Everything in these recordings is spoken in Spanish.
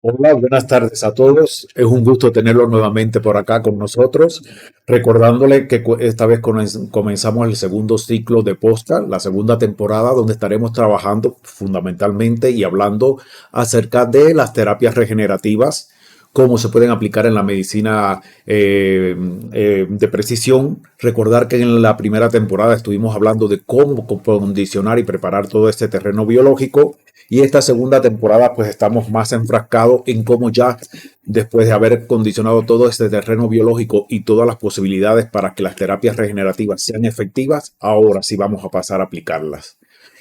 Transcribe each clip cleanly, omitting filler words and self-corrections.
Hola, buenas tardes a todos. Es un gusto tenerlos nuevamente por acá con nosotros. Recordándole que esta vez comenzamos el segundo ciclo de podcast, la segunda temporada, donde estaremos trabajando fundamentalmente y hablando acerca de las terapias regenerativas, cómo se pueden aplicar en la medicina de precisión. Recordar que en la primera temporada estuvimos hablando de cómo condicionar y preparar todo este terreno biológico. Y esta segunda temporada pues estamos más enfrascados en cómo ya después de haber condicionado todo este terreno biológico y todas las posibilidades para que las terapias regenerativas sean efectivas, ahora sí vamos a pasar a aplicarlas.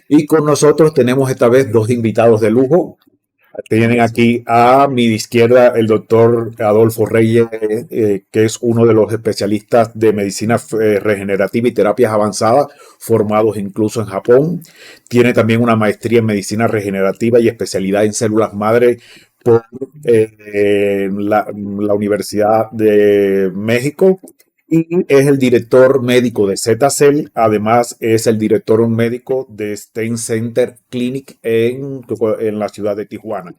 Y con nosotros tenemos esta vez dos invitados de lujo. Tienen aquí a mi izquierda el doctor Adolfo Reyes, que es uno de los especialistas de medicina regenerativa y terapias avanzadas, formados incluso en Japón. Tiene también una maestría en medicina regenerativa y especialidad en células madre por la Universidad de México. Y es el director médico de ZCell, además es el director médico de Stem Center Clinic en la ciudad de Tijuana.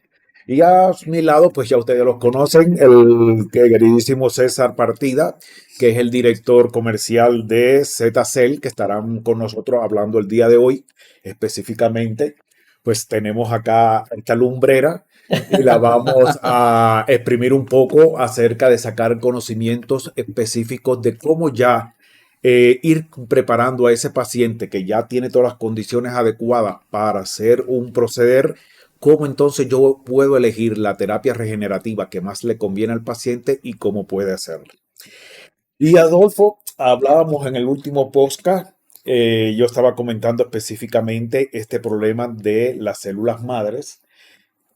Y a mi lado, pues ya ustedes los conocen, el queridísimo César Partida, que es el director comercial de ZCell, que estarán con nosotros hablando el día de hoy específicamente. Pues tenemos acá esta lumbrera y la vamos a exprimir un poco acerca de sacar conocimientos específicos de cómo ya ir preparando a ese paciente que ya tiene todas las condiciones adecuadas para hacer un proceder, cómo entonces yo puedo elegir la terapia regenerativa que más le conviene al paciente y cómo puede hacerlo. Y Adolfo, hablábamos en el último podcast, yo estaba comentando específicamente este problema de las células madres.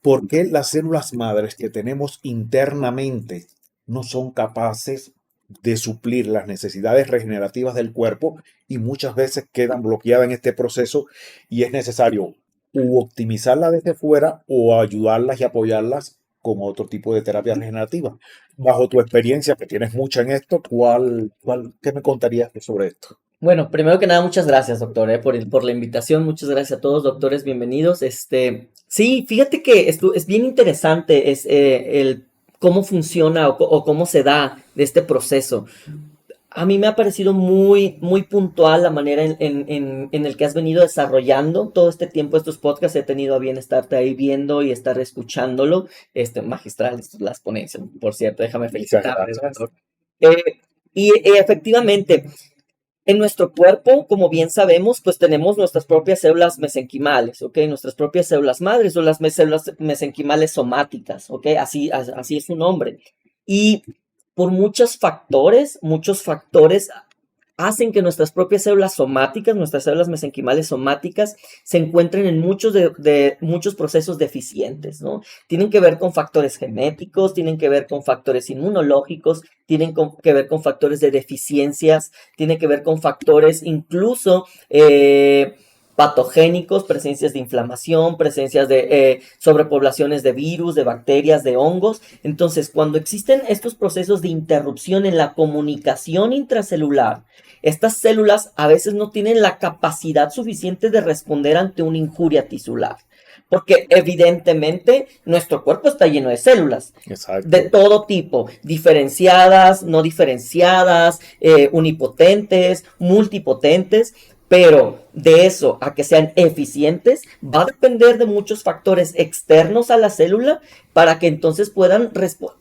¿Por qué las células madres que tenemos internamente no son capaces de suplir las necesidades regenerativas del cuerpo y muchas veces quedan bloqueadas en este proceso y es necesario u optimizarlas desde fuera o ayudarlas y apoyarlas con otro tipo de terapia regenerativa? Bajo tu experiencia, que tienes mucha en esto, ¿qué me contarías sobre esto? Bueno, primero que nada, muchas gracias, doctor, por la invitación. Muchas gracias a todos, doctores, bienvenidos. Sí, fíjate que esto es bien interesante, el cómo funciona o cómo se da de este proceso. A mí me ha parecido muy puntual la manera en el que has venido desarrollando todo este tiempo estos podcasts. He tenido a bien estarte ahí viendo y estar escuchándolo. Magistrales las ponencias, por cierto, déjame Muchas felicitarles, gracias. doctor. Y efectivamente, en nuestro cuerpo, como bien sabemos, pues tenemos nuestras propias células mesenquimales, ¿ok? Nuestras propias células madres o las células mesenquimales somáticas, ¿ok? Así es su nombre. Y por muchos factores hacen que nuestras propias células somáticas, nuestras células mesenquimales somáticas, se encuentren en muchos procesos deficientes, ¿no? Tienen que ver con factores genéticos, tienen que ver con factores inmunológicos, que ver con factores de deficiencias, tienen que ver con factores incluso patogénicos, presencias de inflamación, presencias de sobrepoblaciones de virus, de bacterias, de hongos. Entonces, cuando existen estos procesos de interrupción en la comunicación intracelular, estas células a veces no tienen la capacidad suficiente de responder ante una injuria tisular. Porque evidentemente nuestro cuerpo está lleno de células de Exacto. todo tipo, diferenciadas, no diferenciadas, unipotentes, multipotentes, pero de eso a que sean eficientes va a depender de muchos factores externos a la célula para que entonces puedan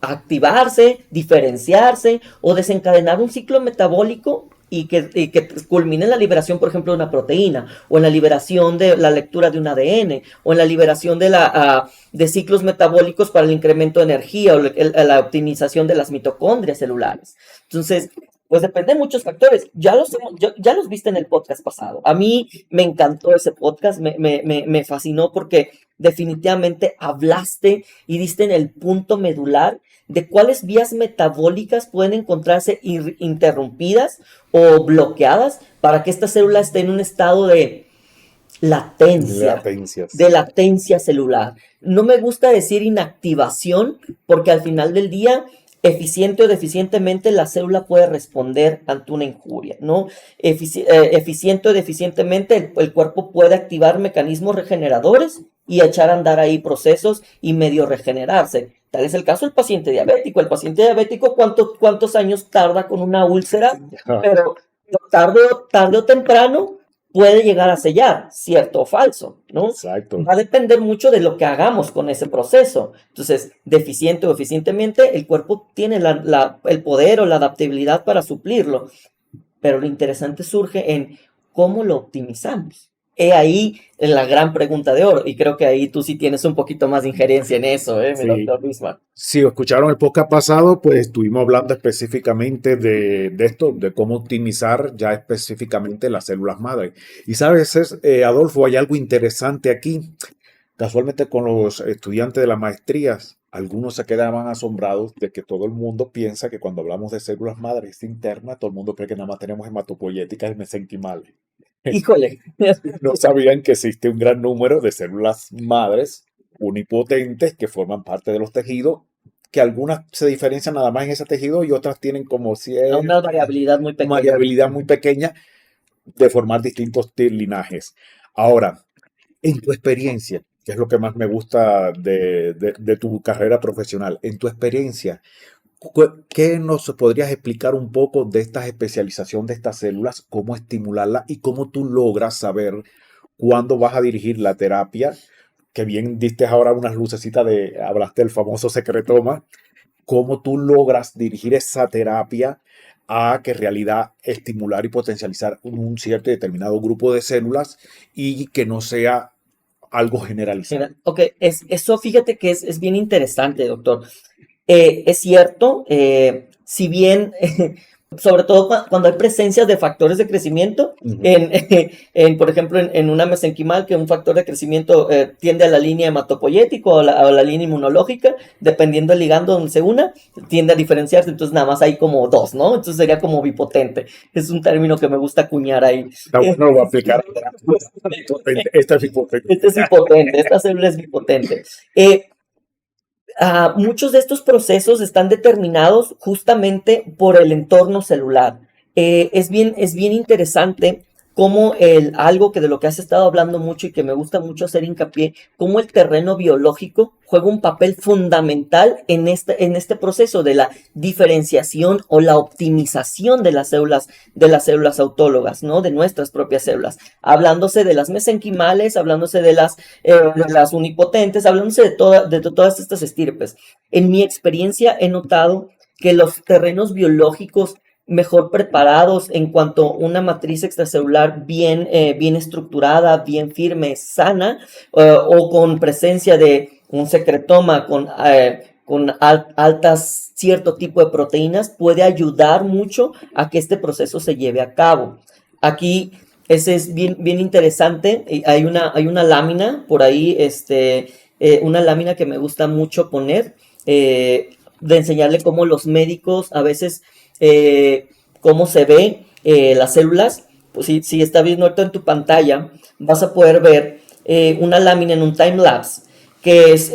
activarse, diferenciarse o desencadenar un ciclo metabólico y que culmine en la liberación, por ejemplo, de una proteína, o en la liberación de la lectura de un ADN, o en la liberación de ciclos metabólicos para el incremento de energía, o la optimización de las mitocondrias celulares. Entonces, pues depende de muchos factores. Ya los viste en el podcast pasado. A mí me encantó ese podcast, me fascinó porque definitivamente hablaste y diste en el punto medular de cuáles vías metabólicas pueden encontrarse interrumpidas o bloqueadas para que esta célula esté en un estado latencia, Latencias. de latencia celular. No me gusta decir inactivación porque al final del día eficiente o deficientemente la célula puede responder ante una injuria, ¿no? Eficiente o deficientemente el cuerpo puede activar mecanismos regeneradores y echar a andar ahí procesos y medio regenerarse. Tal es el caso del paciente diabético. El paciente diabético, ¿cuántos años tarda con una úlcera? Pero tarde o temprano puede llegar a sellar, cierto o falso, ¿no? Exacto. Va a depender mucho de lo que hagamos con ese proceso. Entonces, deficiente o eficientemente, el cuerpo tiene el poder o la adaptabilidad para suplirlo, pero lo interesante surge en cómo lo optimizamos. He ahí la gran pregunta de oro, y creo que ahí tú sí tienes un poquito más de injerencia en eso, mi Sí. doctor Bismarck. Si escucharon el podcast pasado, pues estuvimos hablando específicamente de esto, de cómo optimizar ya específicamente las células madre. Y sabes, Adolfo, hay algo interesante aquí. Casualmente con los estudiantes de las maestrías, algunos se quedaban asombrados de que todo el mundo piensa que cuando hablamos de células madres internas, todo el mundo cree que nada más tenemos hematopoyéticas y mesenquimales. Híjole, No sabían que existe un gran número de células madres unipotentes que forman parte de los tejidos, que algunas se diferencian nada más en ese tejido y otras tienen como una cierta variabilidad muy pequeña. variabilidad muy pequeña de formar distintos linajes. Ahora, en tu experiencia, que es lo que más me gusta de tu carrera profesional, en tu experiencia, ¿qué nos podrías explicar un poco de esta especialización de estas células, cómo estimularlas y cómo tú logras saber cuándo vas a dirigir la terapia? Que bien diste ahora unas lucecitas hablaste del famoso secretoma, cómo tú logras dirigir esa terapia a que en realidad estimular y potencializar un cierto y determinado grupo de células y que no sea algo generalizado. Ok, eso fíjate que es bien interesante, doctor. Es cierto, si bien, sobre todo cuando hay presencias de factores de crecimiento, por ejemplo, en una mesenquimal, que un factor de crecimiento tiende a la línea hematopoyética o a la línea inmunológica, dependiendo del ligando donde se una, tiende a diferenciarse, entonces nada más hay como dos, ¿no? Entonces sería como bipotente. Es un término que me gusta acuñar ahí. No lo voy a aplicar. Esta es bipotente. Este es bipotente, esta célula es bipotente. Muchos de estos procesos están determinados justamente por el entorno celular. Es bien interesante cómo algo que de lo que has estado hablando mucho y que me gusta mucho hacer hincapié, cómo el terreno biológico juega un papel fundamental en este proceso de la diferenciación o la optimización de las células autólogas, ¿no? De nuestras propias células. Hablándose de las mesenquimales, hablándose de las unipotentes, hablándose de todas estas estirpes. En mi experiencia he notado que los terrenos biológicos mejor preparados en cuanto a una matriz extracelular bien estructurada, bien firme, sana, o con presencia de un secretoma con altas cierto tipo de proteínas, puede ayudar mucho a que este proceso se lleve a cabo. Aquí ese es bien interesante. Hay una lámina por ahí, una lámina que me gusta mucho poner, de enseñarle cómo los médicos a veces, cómo se ve las células. Pues si está viendo ahorita en tu pantalla, vas a poder ver una lámina en un time lapse, que es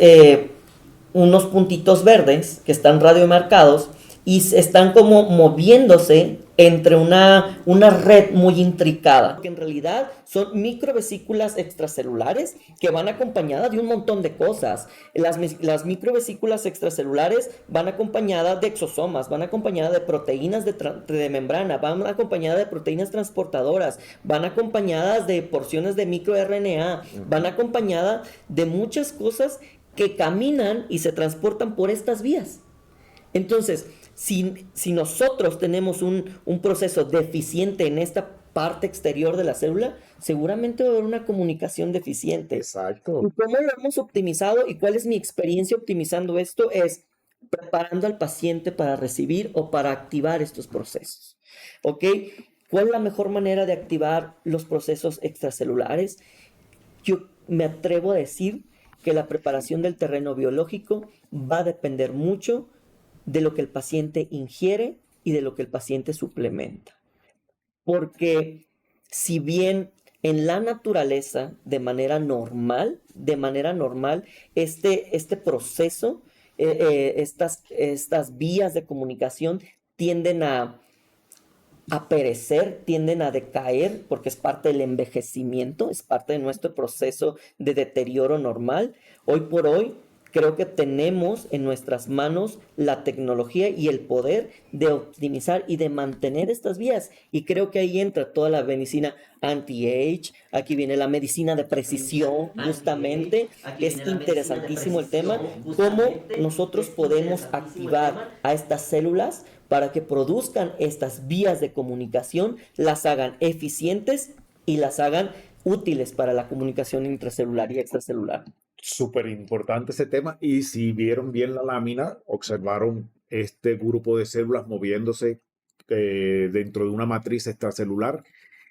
unos puntitos verdes que están radiomarcados y están como moviéndose entre una red muy intricada, que en realidad son microvesículas extracelulares que van acompañadas de un montón de cosas. Las microvesículas extracelulares van acompañadas de exosomas, van acompañadas de proteínas de membrana, van acompañadas de proteínas transportadoras, van acompañadas de porciones de microRNA, van acompañadas de muchas cosas que caminan y se transportan por estas vías. Entonces, si nosotros tenemos un proceso deficiente en esta parte exterior de la célula, seguramente va a haber una comunicación deficiente. Exacto. ¿Y cómo lo hemos optimizado y cuál es mi experiencia optimizando esto? Es preparando al paciente para recibir o para activar estos procesos. ¿Ok? ¿Cuál es la mejor manera de activar los procesos extracelulares? Yo me atrevo a decir que la preparación del terreno biológico va a depender mucho de lo que el paciente ingiere y de lo que el paciente suplementa. Porque si bien en la naturaleza, de manera normal, este proceso estas vías de comunicación tienden a perecer, tienden a decaer, porque es parte del envejecimiento, es parte de nuestro proceso de deterioro normal. Hoy por hoy, creo que tenemos en nuestras manos la tecnología y el poder de optimizar y de mantener estas vías. Y creo que ahí entra toda la medicina anti-age, aquí viene la medicina de precisión, justamente. Es interesantísimo el tema, cómo nosotros podemos activar a estas células para que produzcan estas vías de comunicación, las hagan eficientes y las hagan útiles para la comunicación intracelular y extracelular. Súper importante ese tema. Y si vieron bien la lámina, observaron este grupo de células moviéndose dentro de una matriz extracelular.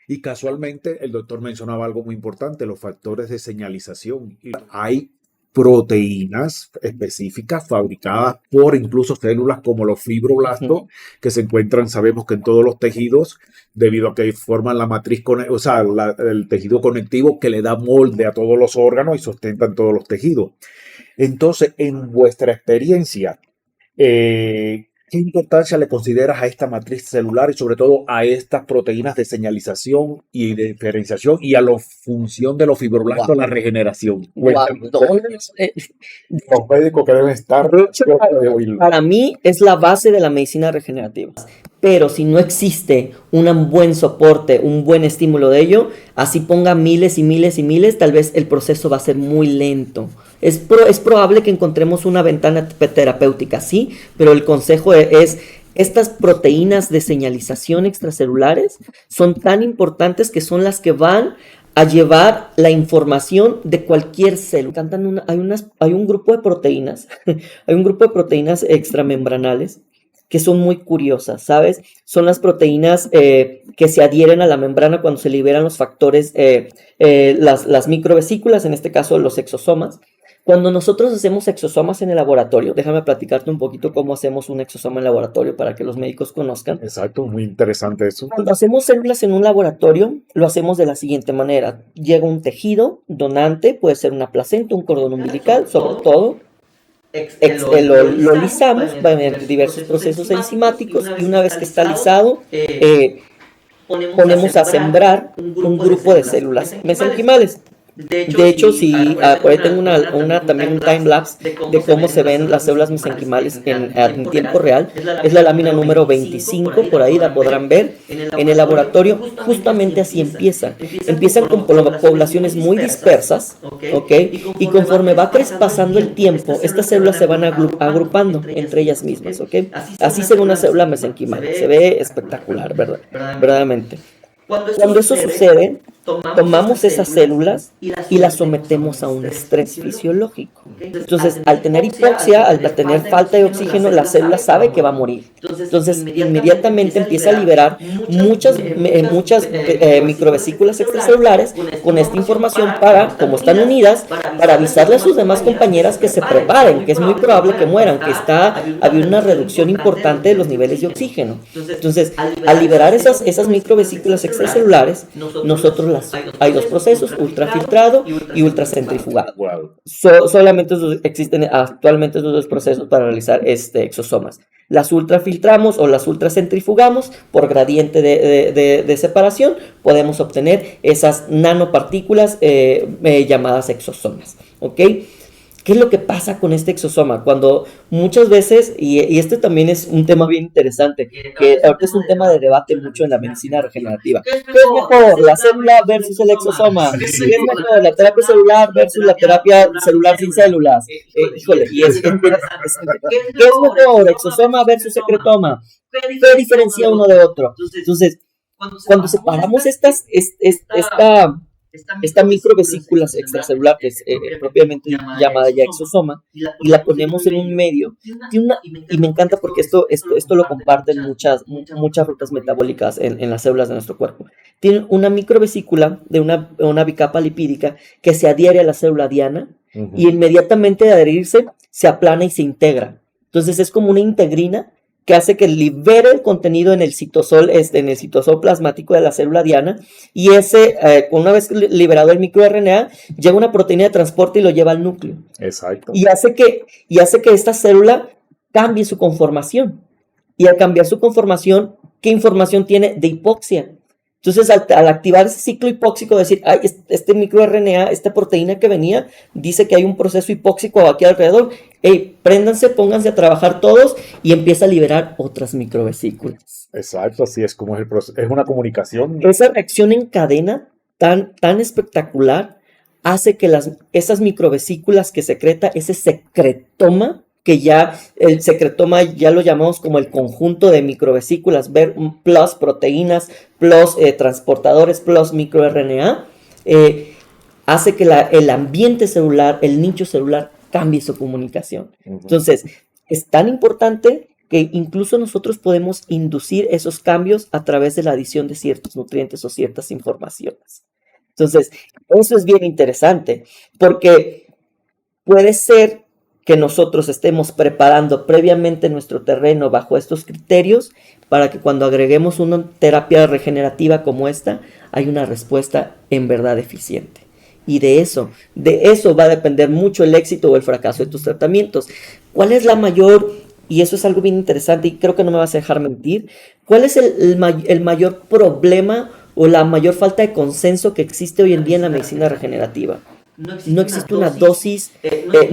Y casualmente el doctor mencionaba algo muy importante, los factores de señalización. Y hay proteínas específicas fabricadas por incluso células como los fibroblastos, que se encuentran, sabemos que en todos los tejidos, debido a que forman la matriz, o sea, el tejido conectivo que le da molde a todos los órganos y sostentan todos los tejidos. Entonces, en vuestra experiencia, ¿qué importancia le consideras a esta matriz celular y sobre todo a estas proteínas de señalización y de diferenciación y a la función de los fibroblastos en la regeneración? Cuéntame. Los médicos que deben estar de oírlo. Para mí es la base de la medicina regenerativa. Pero si no existe un buen soporte, un buen estímulo de ello, así ponga miles y miles y miles, tal vez el proceso va a ser muy lento. Es probable que encontremos una ventana terapéutica, sí, pero el consejo es, estas proteínas de señalización extracelulares son tan importantes que son las que van a llevar la información de cualquier célula. Hay un grupo de proteínas, hay un grupo de proteínas extramembranales que son muy curiosas, ¿sabes? Son las proteínas que se adhieren a la membrana cuando se liberan los factores, las microvesículas, en este caso los exosomas. Cuando nosotros hacemos exosomas en el laboratorio, déjame platicarte un poquito cómo hacemos un exosoma en el laboratorio para que los médicos conozcan. Exacto, muy interesante eso. Cuando hacemos células en un laboratorio, lo hacemos de la siguiente manera. Llega un tejido donante, puede ser una placenta, un cordón umbilical, sobre todo. Lo lisamos mediante diversos procesos enzimáticos y una vez que está lisado, ponemos a sembrar un grupo de células mesenquimales. De hecho, si por ahí tengo también un time-lapse de cómo se ven las células mesenquimales en tiempo real. Es la lámina número 25, por ahí la podrán ver. En el laboratorio, justamente así empiezan. Empiezan con poblaciones muy dispersas, ¿ok? Y conforme va pasando el tiempo, estas células se van agrupando entre ellas mismas, ¿ok? Así se ve una célula mesenquimal. Se ve espectacular, ¿verdad? Verdaderamente. Cuando eso sucede, tomamos esas células y las sometemos a un estrés fisiológico. Entonces, al tener hipoxia, al tener falta de oxígeno, la célula sabe que va a morir. Entonces, inmediatamente empieza a liberar muchas microvesículas extracelulares con esta información como están unidas, para avisarle a sus demás compañeras que se preparen, que es muy probable que mueran, que había una reducción importante de los niveles de oxígeno. Entonces, al liberar esas microvesículas extracelulares, nosotros hay dos procesos, ultrafiltrado y ultracentrifugado. Wow. Solamente existen actualmente esos dos procesos para realizar exosomas. Las ultrafiltramos o las ultracentrifugamos por gradiente de separación, podemos obtener esas nanopartículas llamadas exosomas, ¿ok? ¿Qué es lo que pasa con este exosoma? Cuando muchas veces, y este también es un tema bien interesante, que ahorita es un tema de debate mucho en la medicina regenerativa. ¿Qué es mejor, la célula versus el exosoma? ¿Qué es mejor, la terapia celular versus la terapia celular sin células? Híjole, y es interesante. ¿Qué es mejor, exosoma versus secretoma? ¿Qué diferencia uno de otro? Entonces, cuando separamos esta microvesícula extracelular, que es propiamente llamada ya exosoma, y la ponemos en un medio, y me encanta porque esto lo comparten muchas rutas metabólicas en las células de nuestro cuerpo. Tiene una microvesícula de una bicapa lipídica que se adhiere a la célula diana, y inmediatamente de adherirse se aplana y se integra. Entonces es como una integrina que hace que libere el contenido en el citosol plasmático de la célula diana, y una vez liberado el microRNA, llega una proteína de transporte y lo lleva al núcleo. Exacto. Y hace que esta célula cambie su conformación. Y al cambiar su conformación, ¿qué información tiene? De hipoxia. Entonces, al activar ese ciclo hipóxico, decir, ay, este microRNA, esta proteína que venía, dice que hay un proceso hipóxico aquí alrededor. Hey, préndanse, pónganse a trabajar todos, y empieza a liberar otras microvesículas. Exacto, así es como es el proceso. Es una comunicación. Esa reacción en cadena tan espectacular hace que esas microvesículas que secreta, ese secretoma, que ya el secretoma ya lo llamamos como el conjunto de microvesículas, plus proteínas, plus transportadores, plus microRNA, hace que el ambiente celular, el nicho celular, cambie su comunicación. Entonces, es tan importante que incluso nosotros podemos inducir esos cambios a través de la adición de ciertos nutrientes o ciertas informaciones. Entonces, eso es bien interesante, porque puede ser que nosotros estemos preparando previamente nuestro terreno bajo estos criterios para que cuando agreguemos una terapia regenerativa como esta, hay una respuesta en verdad eficiente. Y de eso va a depender mucho el éxito o el fracaso de tus tratamientos. ¿Cuál es la mayor, y eso es algo bien interesante y creo que no me vas a dejar mentir, cuál es el mayor problema o la mayor falta de consenso que existe hoy en día en la medicina regenerativa? No existe una dosis,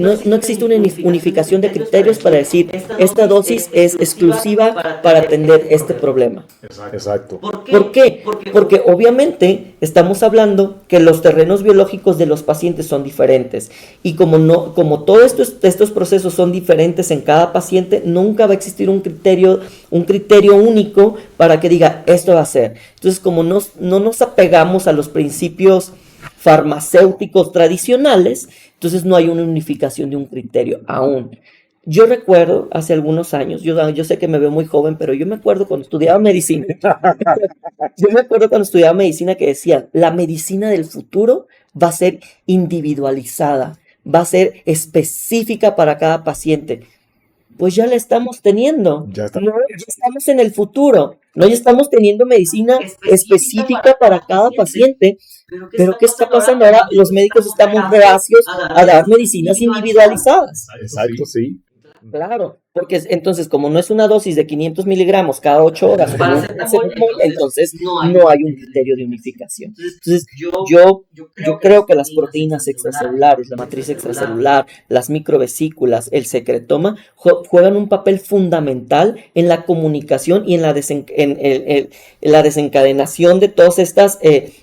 no existe una unificación de criterios para decir, esta dosis es exclusiva para atender este problema. Exacto. ¿Por qué? Porque obviamente estamos hablando que los terrenos biológicos de los pacientes son diferentes, y como todos estos procesos son diferentes en cada paciente, nunca va a existir un criterio único para que diga, esto va a ser. Entonces, como no nos apegamos a los principios farmacéuticos tradicionales, entonces no hay una unificación de un criterio aún. Yo recuerdo hace algunos años, yo sé que me veo muy joven, pero yo me acuerdo cuando estudiaba medicina. Que decían, la medicina del futuro va a ser individualizada, va a ser específica para cada paciente. Pues ya la estamos teniendo. Ya estamos en el futuro. Ya estamos teniendo medicina específica para cada paciente. Pero ¿qué está pasando ahora? Los médicos estamos reacios a dar medicinas individualizadas. Exacto, sí. Claro, porque entonces, como no es una dosis de 500 miligramos cada 8 horas, entonces no hay un criterio de unificación. Entonces, yo creo que las proteínas extracelulares, la matriz extracelular, las microvesículas, el secretoma, juegan un papel fundamental en la comunicación y en la desencadenación de todas estas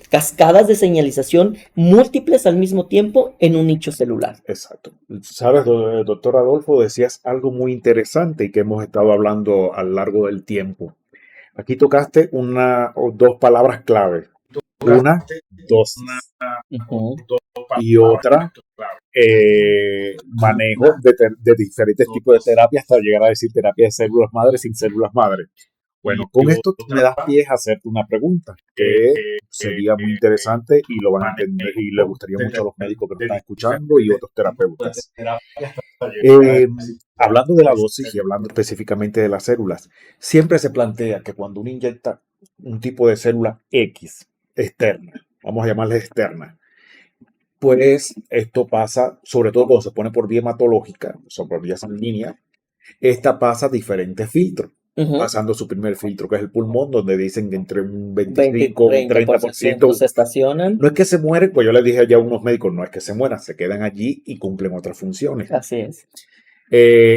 cascadas de señalización múltiples al mismo tiempo en un nicho celular. Exacto. Sabes, doctor Adolfo, decías algo muy interesante y que hemos estado hablando a lo largo del tiempo. Aquí tocaste una o dos palabras clave. Una, dosis. Y otra, manejo de diferentes tipos de terapias hasta llegar a decir terapia de células madre sin células madre. Bueno, con esto me das pie a hacerte una pregunta que sería muy interesante y lo van a entender y le gustaría mucho a los médicos que nos están escuchando y otros terapeutas. Hablando de la dosis y hablando específicamente de las células, siempre se plantea que cuando uno inyecta un tipo de célula X externa, vamos a llamarla externa, pues esto pasa, sobre todo cuando se pone por vía hematológica, o sea, por vía sanguínea, esta pasa diferentes filtros. Pasando su primer filtro, que es el pulmón, donde dicen que entre un 25 y un 30% se estacionan. No es que se mueren, pues yo les dije ya a unos médicos, no es que se mueran, se quedan allí y cumplen otras funciones. Así es.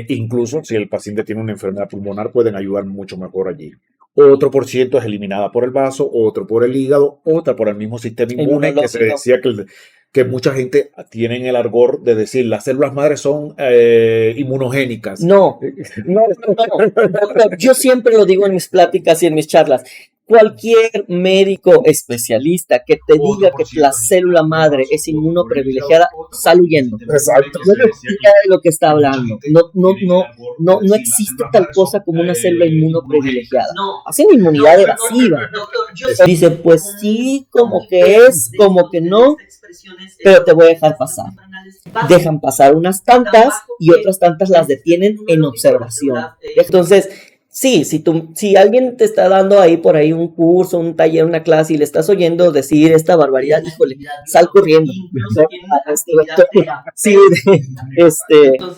Incluso si el paciente tiene una enfermedad pulmonar, pueden ayudar mucho mejor allí. Otro por ciento es eliminada por el vaso, otro por el hígado, otra por el mismo sistema inmune, que se decía que mucha gente tiene el ardor de decir las células madres son inmunogénicas. No. Yo siempre lo digo en mis pláticas y en mis charlas. Cualquier médico especialista que te diga que la célula madre es inmunoprivilegiada, sale huyendo. Exacto. No explica de lo que está hablando. No existe tal cosa como una célula inmunoprivilegiada. Hacen inmunidad evasiva. Dice, pues sí, como que es, como que no, pero te voy a dejar pasar. Dejan pasar unas tantas y otras tantas las detienen en observación. Entonces, Sí, si alguien te está dando ahí por ahí un curso, un taller, una clase y le estás oyendo decir esta barbaridad, híjole, sal corriendo. Sí,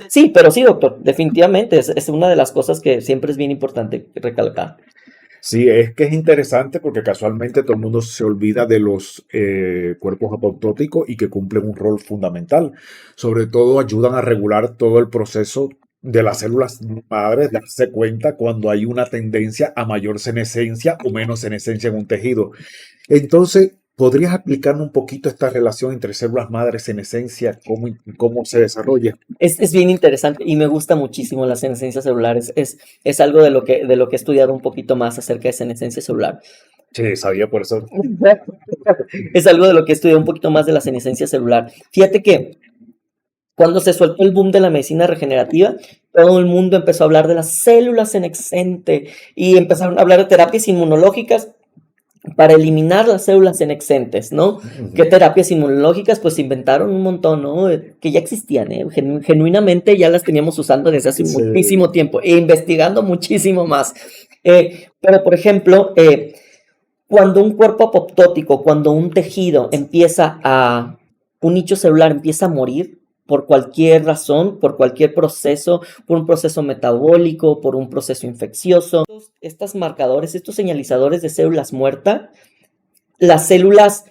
sí, pero sí, doctor, definitivamente es una de las cosas que siempre es bien importante recalcar. Sí, es que es interesante porque casualmente todo el mundo se olvida de los cuerpos apoptóticos y que cumplen un rol fundamental. Sobre todo ayudan a regular todo el proceso de las células madres, darse cuenta cuando hay una tendencia a mayor senescencia o menos senescencia en un tejido. Entonces, ¿podrías explicarme un poquito esta relación entre células madres, senescencia, cómo se desarrolla? Es bien interesante y me gusta muchísimo las senescencias celulares. Es algo de lo que he estudiado un poquito más acerca de senescencia celular. Sí, sabía por eso. Es algo de lo que he estudiado un poquito más de la senescencia celular. Fíjate que cuando se soltó el boom de la medicina regenerativa, todo el mundo empezó a hablar de las células senexente y empezaron a hablar de terapias inmunológicas para eliminar las células senexcentes, ¿no? ¿Qué terapias inmunológicas? Pues inventaron un montón, ¿no? Que ya existían, ¿eh? Genuinamente ya las teníamos usando desde hace Sí. muchísimo tiempo e investigando muchísimo más. Pero, por ejemplo, cuando un cuerpo apoptótico, cuando un tejido un nicho celular empieza a morir por cualquier razón, por cualquier proceso, por un proceso metabólico, por un proceso infeccioso, estos marcadores, estos señalizadores de células muertas, las células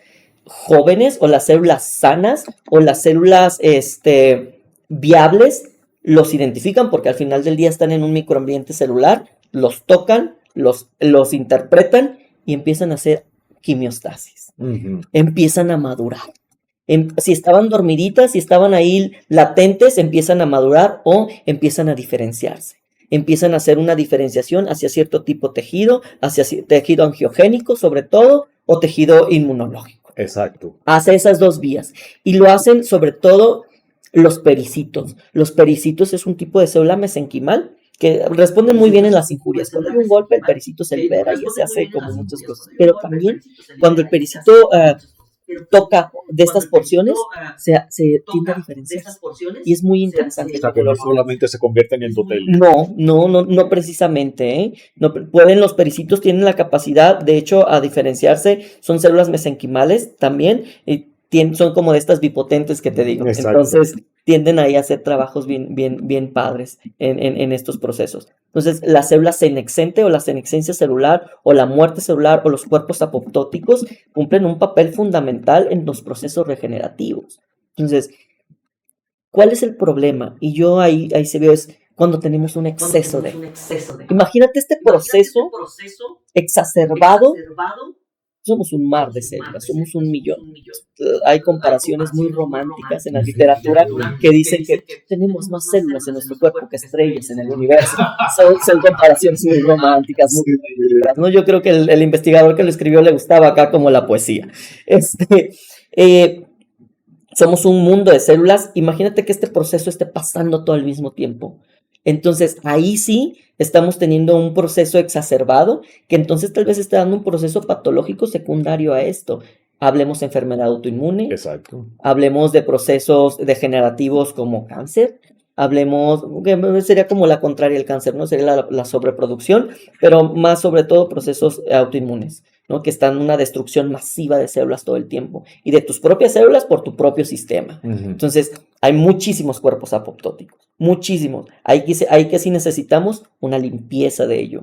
jóvenes o las células sanas o las células viables los identifican porque al final del día están en un microambiente celular, los tocan, los interpretan y empiezan a hacer quimiostasis. Empiezan a madurar. Si estaban dormiditas, si estaban ahí latentes, empiezan a madurar o empiezan a diferenciarse. Empiezan a hacer una diferenciación hacia cierto tipo de tejido, hacia tejido angiogénico sobre todo, o tejido inmunológico. Exacto. Hace esas dos vías. Y lo hacen sobre todo los pericitos. Los pericitos es un tipo de célula mesenquimal que responden muy bien en las injurias. Cuando hay un golpe, el pericito se libera y se hace como muchas cosas. Pero también cuando el pericito toca de estas porciones, se tiende a diferenciar. Y es muy interesante. O sea, que no solamente se convierte en endotelio. No precisamente, ¿eh? No, los pericitos tienen la capacidad, de hecho, a diferenciarse. Son células mesenquimales también. Son como de estas bipotentes que te digo. Exacto. Entonces, tienden ahí a hacer trabajos bien padres en estos procesos. Entonces, la célula senexente o la senexencia celular o la muerte celular o los cuerpos apoptóticos cumplen un papel fundamental en los procesos regenerativos. Entonces, ¿cuál es el problema? Y yo ahí se veo es cuando tenemos un exceso de. Imagínate este proceso exacerbado. Somos un mar de células, somos 1.000.000. Hay comparaciones muy románticas en la literatura que dicen que tenemos más células en nuestro cuerpo que estrellas en el universo. Son comparaciones muy románticas, muy bonitas, ¿no? Yo creo que el investigador que lo escribió le gustaba acá como la poesía. Somos un mundo de células. Imagínate que este proceso esté pasando todo al mismo tiempo. Entonces, ahí sí estamos teniendo un proceso exacerbado que entonces tal vez esté dando un proceso patológico secundario a esto. Hablemos de enfermedad autoinmune. Exacto. Hablemos de procesos degenerativos como cáncer. Hablemos, que sería como la contraria del cáncer, ¿no? Sería la sobreproducción, pero más sobre todo procesos autoinmunes, ¿no? Que están en una destrucción masiva de células todo el tiempo y de tus propias células por tu propio sistema. Entonces, hay muchísimos cuerpos apoptóticos, muchísimos. Hay que sí necesitamos una limpieza de ello.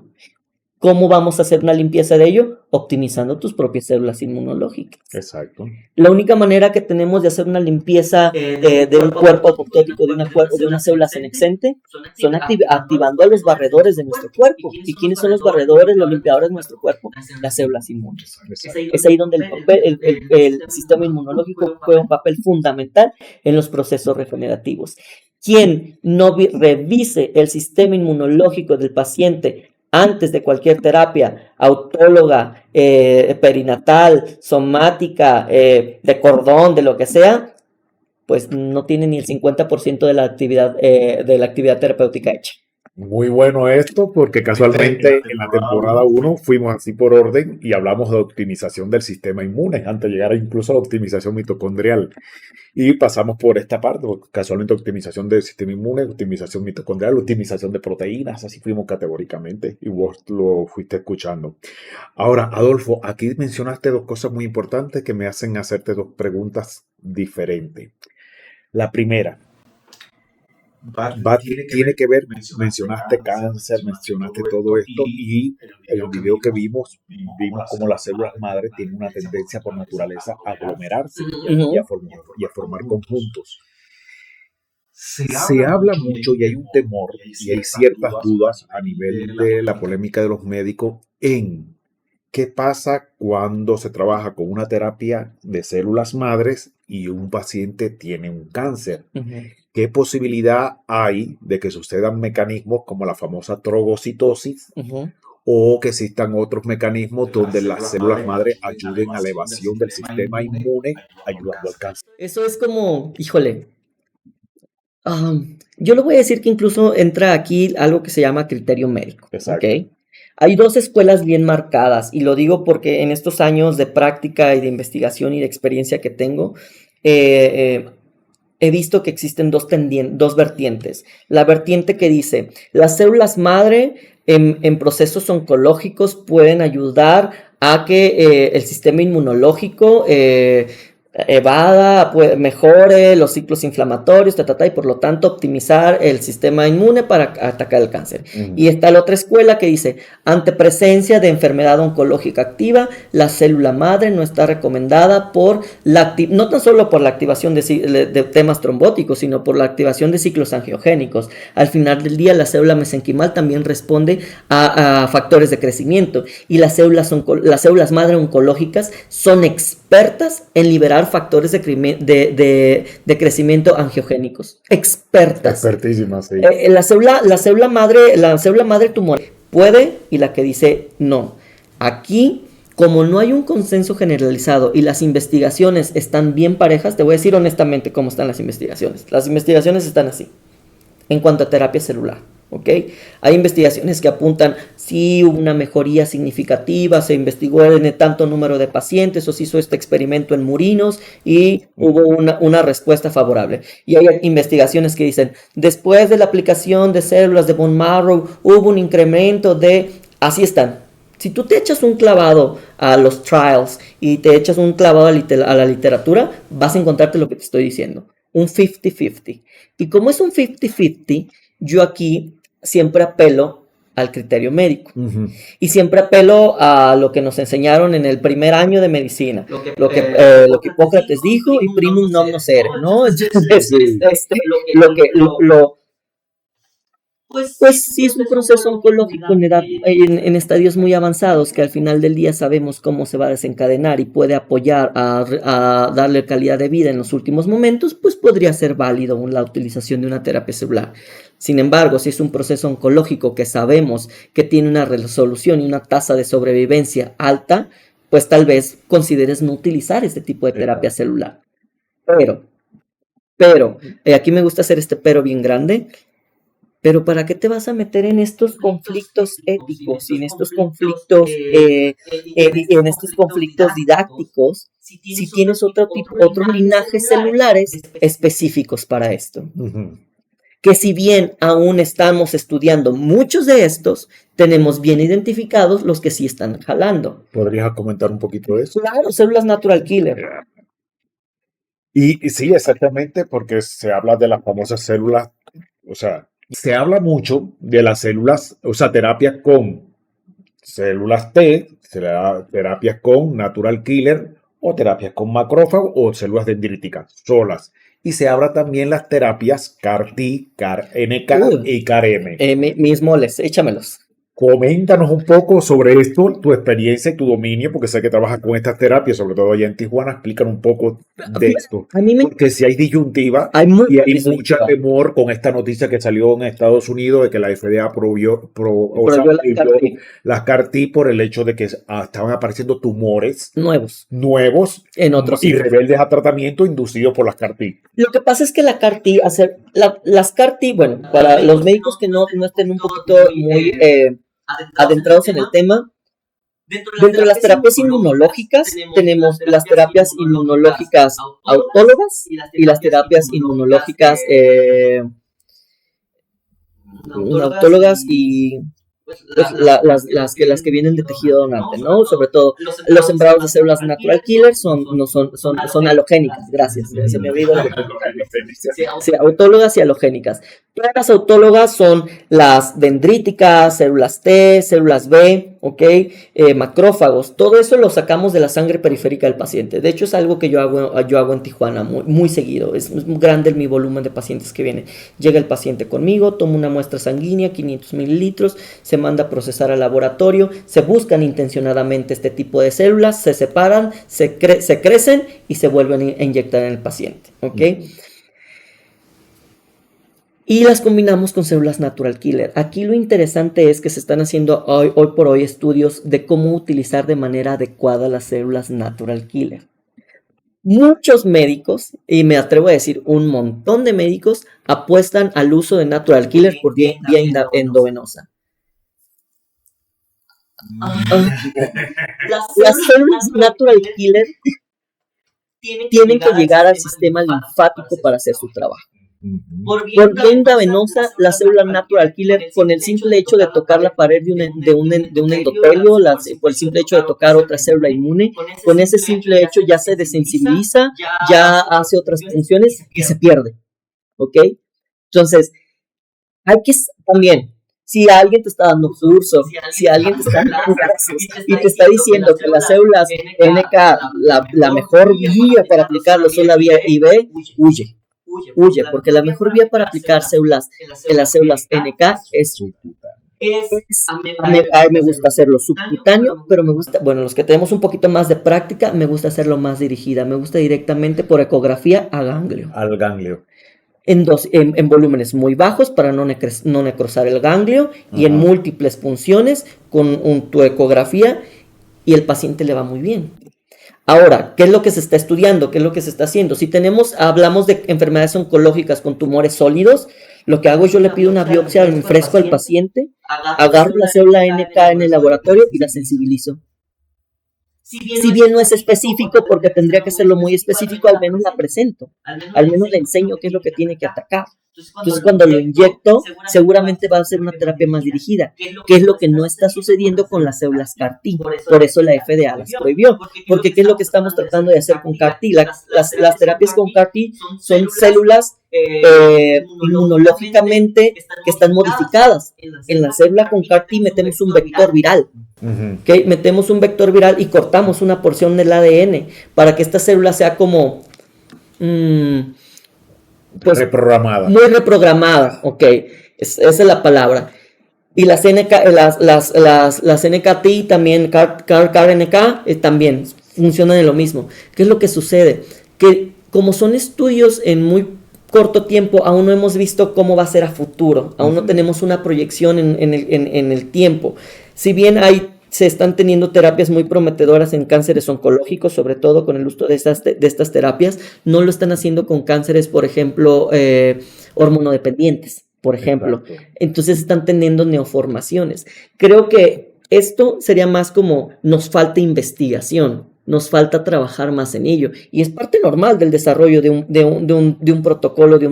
¿Cómo vamos a hacer una limpieza de ello? Optimizando tus propias células inmunológicas. Exacto. La única manera que tenemos de hacer una limpieza de un cuerpo apoptótico, de una célula senexente, son activando a los barredores de nuestro cuerpo. ¿Y quiénes son los barredores, los limpiadores de nuestro cuerpo? Las células inmunes. Es ahí donde el sistema inmunológico juega un papel fundamental en los procesos regenerativos. Quien no revise el sistema inmunológico del paciente antes de cualquier terapia autóloga, perinatal, somática, de cordón, de lo que sea, pues no tiene ni el 50% de la actividad terapéutica hecha. Muy bueno esto porque casualmente en la temporada 1 fuimos así por orden y hablamos de optimización del sistema inmune antes de llegar incluso a la optimización mitocondrial. Y pasamos por esta parte, casualmente optimización del sistema inmune, optimización mitocondrial, optimización de proteínas, así fuimos categóricamente y vos lo fuiste escuchando. Ahora, Adolfo, aquí mencionaste dos cosas muy importantes que me hacen hacerte dos preguntas diferentes. La primera, tiene que ver, mencionaste cáncer, mencionaste todo esto y en el video que vimos como las células madre tienen una tendencia por naturaleza a aglomerarse y a formar conjuntos. Se habla mucho y hay un temor y hay ciertas dudas a nivel de la polémica de los médicos en qué pasa cuando se trabaja con una terapia de células madres y un paciente tiene un cáncer. ¿Qué posibilidad hay de que sucedan mecanismos como la famosa trogocitosis o que existan otros mecanismos donde las células madre ayuden a la evasión del sistema inmune, ayudando al cáncer? Eso es como, híjole, yo le voy a decir que incluso entra aquí algo que se llama criterio médico. Exacto. ¿Ok? Hay dos escuelas bien marcadas, y lo digo porque en estos años de práctica y de investigación y de experiencia que tengo, he visto que existen dos vertientes. La vertiente que dice, las células madre en procesos oncológicos pueden ayudar a que el sistema inmunológico evada, mejore los ciclos inflamatorios, y por lo tanto optimizar el sistema inmune para atacar el cáncer. Y está la otra escuela que dice, ante presencia de enfermedad oncológica activa, la célula madre no está recomendada por no tan solo por la activación de temas trombóticos, sino por la activación de ciclos angiogénicos. Al final del día, la célula mesenquimal también responde a factores de crecimiento, y las células madre oncológicas son expertas en liberar factores de crecimiento angiogénicos. Expertísimas, sí. La célula madre tumor puede, y la que dice no. Aquí, como no hay un consenso generalizado y las investigaciones están bien parejas, te voy a decir honestamente cómo están las investigaciones. Las investigaciones están así, en cuanto a terapia celular. ¿Ok? Hay investigaciones que apuntan si hubo una mejoría significativa, se investigó en tanto número de pacientes o se hizo este experimento en murinos y hubo una respuesta favorable. Y hay investigaciones que dicen, después de la aplicación de células de bone marrow hubo un incremento de... Así están. Si tú te echas un clavado a los trials y te echas un clavado a la literatura, vas a encontrarte lo que te estoy diciendo. Un 50-50. Y como es un 50-50, yo aquí siempre apelo al criterio médico. Y siempre apelo a lo que nos enseñaron en el primer año de medicina. Lo que Hipócrates dijo, y primum non nocere, ¿no? Pues sí es un proceso oncológico en estadios muy avanzados que al final del día sabemos cómo se va a desencadenar y puede apoyar a darle calidad de vida en los últimos momentos, pues podría ser válido la utilización de una terapia celular. Sin embargo, si es un proceso oncológico que sabemos que tiene una resolución y una tasa de sobrevivencia alta, pues tal vez consideres no utilizar este tipo de terapia celular. Pero, aquí me gusta hacer este pero bien grande. Pero ¿para qué te vas a meter en estos conflictos éticos y en estos conflictos didácticos si tienes otros linajes celulares específicos para esto? Que si bien aún estamos estudiando muchos de estos, tenemos bien identificados los que sí están jalando. ¿Podrías comentar un poquito de eso? Claro, células natural killer. Y sí, exactamente, porque se habla de las famosas células, o sea, se habla mucho de las células, o sea, terapias con células T, terapias con natural killer o terapias con macrófago o células dendríticas solas. Y se habla también las terapias CAR-T, CAR-NK y CAR-M. Mis moles, échamelos. Coméntanos un poco sobre esto, tu experiencia y tu dominio, porque sé que trabajas con estas terapias, sobre todo allá en Tijuana. Explícanos un poco de esto. A mí me Porque si hay disyuntiva hay y mucha hay mucho disyuntiva. temor con esta noticia que salió en Estados Unidos de que la FDA o sea, Pero yo las prohibió CAR-T las CAR-T por el hecho de que estaban apareciendo tumores nuevos nuevos en otros y sitios. rebeldes a tratamiento inducidos por las CAR-T. Lo que pasa es que la CAR-T, las CAR-T, bueno, para los médicos que no estén un poquito muy adentrados en el tema, dentro de las terapias inmunológicas tenemos las terapias inmunológicas autólogas y las terapias inmunológicas autólogas y pues, las que vienen de tejido donante, ¿no? Sobre todo los sembrados de células natural killer son halogénicas, gracias, se me olvidó sí, autólogas y halogénicas. Todas las autólogas son las dendríticas, células T, células B, ¿ok? Macrófagos, todo eso lo sacamos de la sangre periférica del paciente. De hecho, es algo que yo hago en Tijuana muy seguido. Es muy grande mi volumen de pacientes que vienen. Llega el paciente conmigo, toma una muestra sanguínea, 500 mililitros, se manda a procesar al laboratorio, se buscan intencionadamente este tipo de células, se separan, se crecen y se vuelven a inyectar en el paciente, ¿ok? Y las combinamos con células natural killer. Aquí lo interesante es que se están haciendo hoy por hoy estudios de cómo utilizar de manera adecuada las células natural killer. Muchos médicos, y me atrevo a decir un montón de médicos, apuestan al uso de natural killer por vía endovenosa. Las células natural killer tienen que llegar al sistema linfático para hacer su trabajo. Por vía endovenosa, la célula natural killer, con el simple hecho de tocar la pared de un endotelio, por el simple hecho de tocar otra célula inmune, con ese simple hecho ya se desensibiliza, ya hace otras funciones y se pierde, ¿ok? Entonces, hay que también, si alguien te está dando curso, si alguien te está dando clases y te está diciendo que las células NK, la mejor vía para aplicarlo son la vía IB, huye, porque la mejor vía para aplicar células en las células NK es subcutáneo. A mí me gusta hacerlo subcutáneo, pero me gusta, bueno, los que tenemos un poquito más de práctica, me gusta hacerlo más dirigida, me gusta directamente por ecografía a ganglio. Al ganglio. En volúmenes muy bajos para no necrosar el ganglio. Ajá. Y en múltiples punciones con tu ecografía y el paciente le va muy bien. Ahora, ¿qué es lo que se está estudiando? ¿Qué es lo que se está haciendo? Si hablamos de enfermedades oncológicas con tumores sólidos, lo que hago es yo le pido una biopsia en fresco al paciente, agarro la célula NK en el laboratorio y la sensibilizo. Si bien no es específico, porque tendría que serlo muy específico, al menos la presento, al menos le enseño qué es lo que tiene que atacar. Entonces, cuando lo inyecto, seguramente va a ser una terapia más dirigida, que es lo que no está sucediendo con las células CAR-T. Por eso la FDA las prohibió. Porque ¿qué es lo que estamos tratando de hacer con CAR-T? Las terapias con CAR-T son células inmunológicamente que están modificadas. En la célula con CAR-T metemos un vector viral. ¿Okay? Metemos un vector viral y cortamos una porción del ADN para que esta célula sea como... pues, reprogramada. Muy reprogramada, ok, esa es la palabra. Y las NKT también, CAR-NK también funcionan en lo mismo. ¿Qué es lo que sucede? Que como son estudios en muy corto tiempo, aún no hemos visto cómo va a ser a futuro, aún no tenemos una proyección en el tiempo. Si bien se están teniendo terapias muy prometedoras en cánceres oncológicos, sobre todo con el uso de estas terapias, no lo están haciendo con cánceres, por ejemplo, hormonodependientes, por ejemplo. Entonces están teniendo neoformaciones. Creo que esto sería más como nos falta investigación, nos falta trabajar más en ello. Y es parte normal del desarrollo de un protocolo, de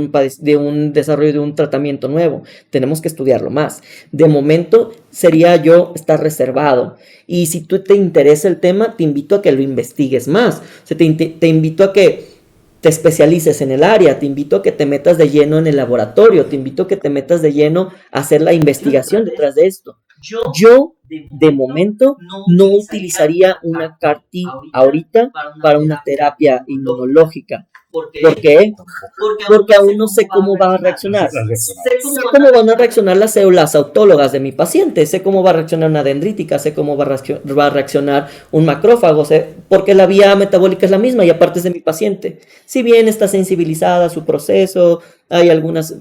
un desarrollo de un tratamiento nuevo. Tenemos que estudiarlo más. De momento sería yo estar reservado. Y si tú te interesa el tema, te invito a que lo investigues más. O sea, te invito a que te especialices en el área, te invito a que te metas de lleno en el laboratorio, te invito a que te metas de lleno a hacer la investigación detrás de esto. Yo, de momento, no utilizaría una CAR-T ahorita para una terapia inmunológica. ¿Por qué? Porque aún no sé cómo va a reaccionar. Sé cómo van a reaccionar las células autólogas de mi paciente, sé cómo va a reaccionar una dendrítica, sé cómo va a reaccionar un macrófago, porque la vía metabólica es la misma y aparte es de mi paciente. Si bien está sensibilizada a su proceso, hay algunas,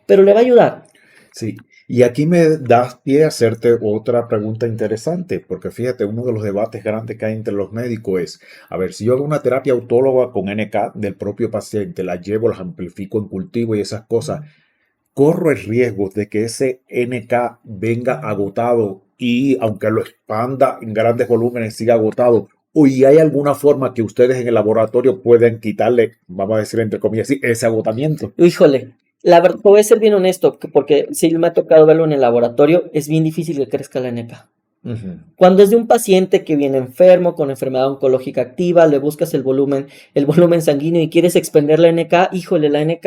pero le va a ayudar. Sí, y aquí me das pie a hacerte otra pregunta interesante, porque fíjate, uno de los debates grandes que hay entre los médicos es, a ver, si yo hago una terapia autóloga con NK del propio paciente, la llevo, las amplifico en cultivo y esas cosas, corro el riesgo de que ese NK venga agotado y aunque lo expanda en grandes volúmenes, siga agotado. ¿O y hay alguna forma que ustedes en el laboratorio pueden quitarle, vamos a decir entre comillas, así, ese agotamiento? Híjole, la verdad, voy a ser bien honesto, porque si me ha tocado verlo en el laboratorio, es bien difícil que crezca la NK. Cuando es de un paciente que viene enfermo, con enfermedad oncológica activa, le buscas el volumen sanguíneo y quieres expender la NK, híjole,